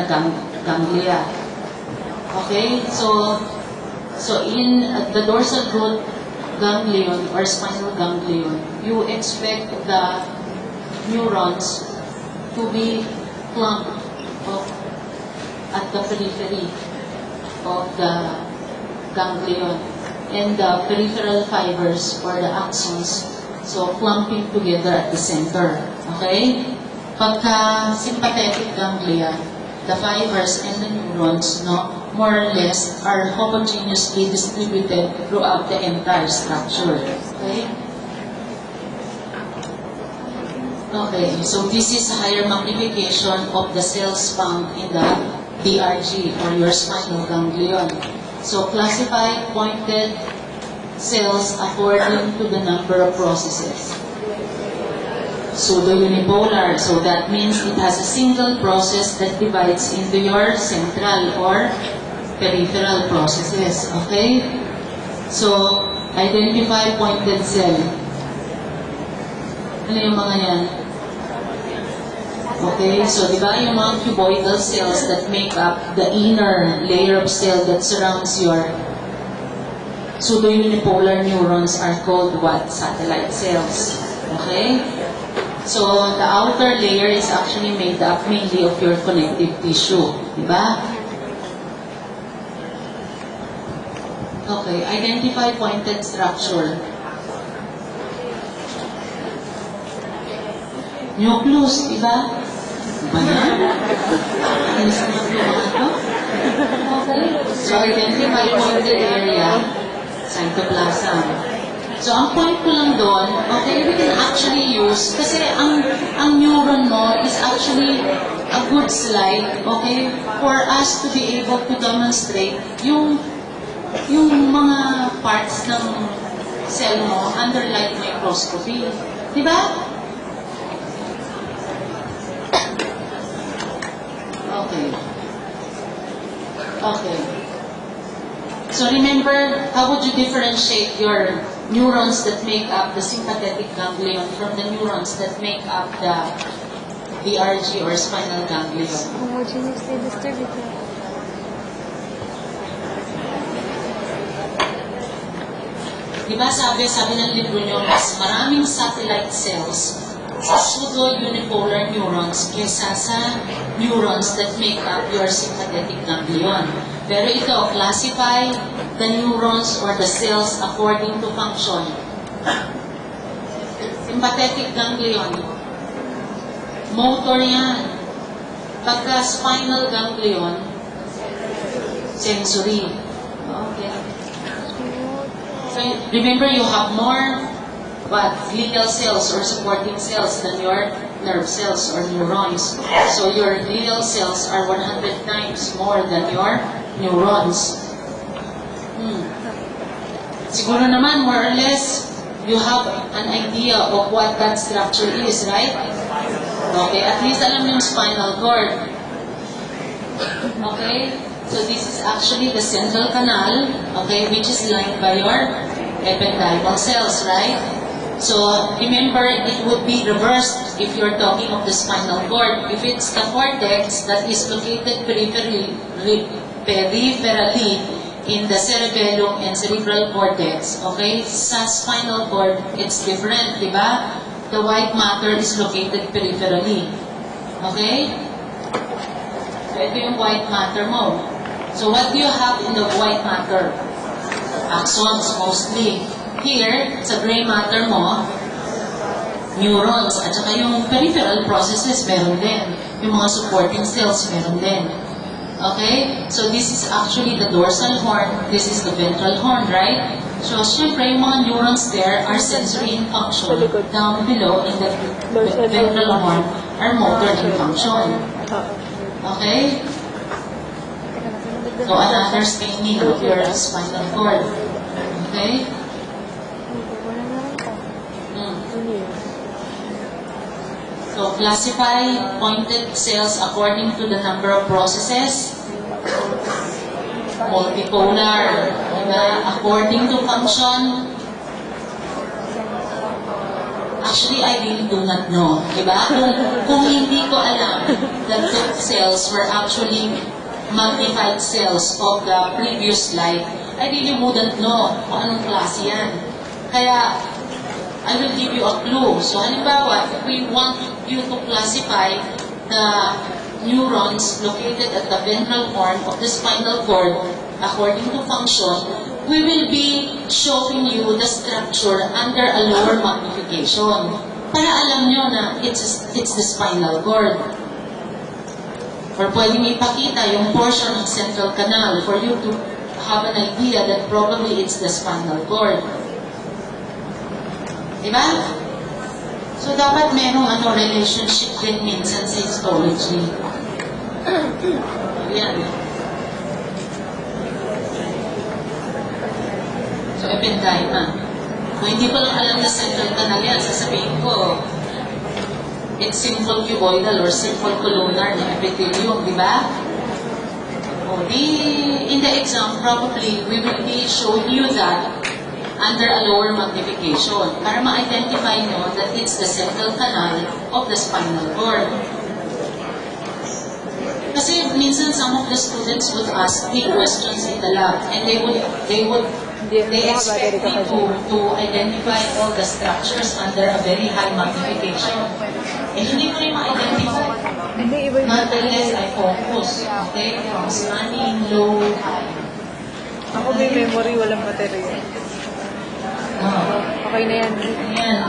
na ganglia. Okay? So in the dorsal root ganglion or spinal ganglion, you expect the neurons to be clumped at the periphery of the ganglion, and the peripheral fibers or the axons, so clumping together at the center. Okay? Pagka sympathetic ganglia, the fibers and the neurons, more or less, are homogeneously distributed throughout the entire structure. Okay? Okay, so this is higher magnification of the cells found in the DRG or your spinal ganglion. So classify pointed cells according to the number of processes. Pseudo-unipolar, so that means it has a single process that divides into your central or peripheral processes. Okay? So, identify pointed cell. Ano yung mga yan? Okay, so di ba yung mga cuboidal cells that make up the inner layer of cell that surrounds your pseudo-unipolar neurons are called what? Satellite cells. Okay? So the outer layer is actually made up mainly of your connective tissue. Di ba? Okay, identify pointed structure. Nucleus, di ba? Okay. So, identify pointed area, cytoplasm. So, ang point ko lang doon, okay, we can actually use, kasi ang neuron mo is actually a good slide, okay, for us to be able to demonstrate yung mga parts ng cell mo under light microscopy. Diba? Okay. So remember, how would you differentiate your neurons that make up the sympathetic ganglion from the neurons that make up the DRG or spinal ganglion? Homogeneously distributed. Diba sabi ng libro nyo, mas maraming satellite cells sa pseudo-unipolar neurons kesa sa neurons that make up your sympathetic ganglion. Pero ito, classify the neurons or the cells according to function. Sympathetic ganglion, motor yan. Pagka spinal ganglion, sensory. Okay. So remember, you have more glial cells or supporting cells than your nerve cells or neurons. So your glial cells are 100 times more than your neurons. Siguro naman, more or less, you have an idea of what that structure is, right? Okay, at least alam yung spinal cord. Okay, so this is actually the central canal, okay, which is lined by your ependymal cells, right? So remember, it would be reversed if you're talking of the spinal cord. If it's the cortex that is located peripherally in the cerebellum and cerebral cortex, okay, sa spinal cord, it's different, di ba? The white matter is located peripherally. Okay? So ito yung white matter mo. So what do you have in the white matter? Axons mostly. Here, sa gray matter mo, neurons, at saka yung peripheral processes, meron din. Yung mga supporting cells, meron din. Okay? So this is actually the dorsal horn. This is the ventral horn, right? So, syempre, yung mga neurons there are sensory in function. Down below, in the ventral horn, are motor in function. Okay? So, another staining of your spinal cord. Okay? So, classify pointed cells according to the number of processes. Multipolar, according to function. Actually, I really do not know. Diba? Kung hindi ko alam that the cells were actually magnified cells of the previous slide, I really wouldn't know kung anong klase yan. Kaya, I will give you a clue. So, halimbawa, if we want you to classify the neurons located at the ventral horn of the spinal cord according to function, we will be showing you the structure under a lower magnification para alam nyo na it's the spinal cord. Or pwedeng ipakita yung portion ng central canal for you to have an idea that probably it's the spinal cord. Diba? So, dapat merong relationship din minsan sa histology. Ayan. So, ependyma. Kung hindi ko lang alam na central canal yan, sasabihin ko, it's simple cuboidal or simple columnar na epithelium, di ba? O, in the exam, probably, we will be showing you that under a lower magnification para ma-identify nyo that it's the central canal of the spinal cord. Kasi minsan some of the students would ask me questions in the lab and they expect me to identify all the structures under a very high magnification. Eh, hindi ko rin ma-identify. Nonetheless, I focus. Okay? From scanning, low, high. Ako may memory, walang material. Oh. Okay na yan. Ayan.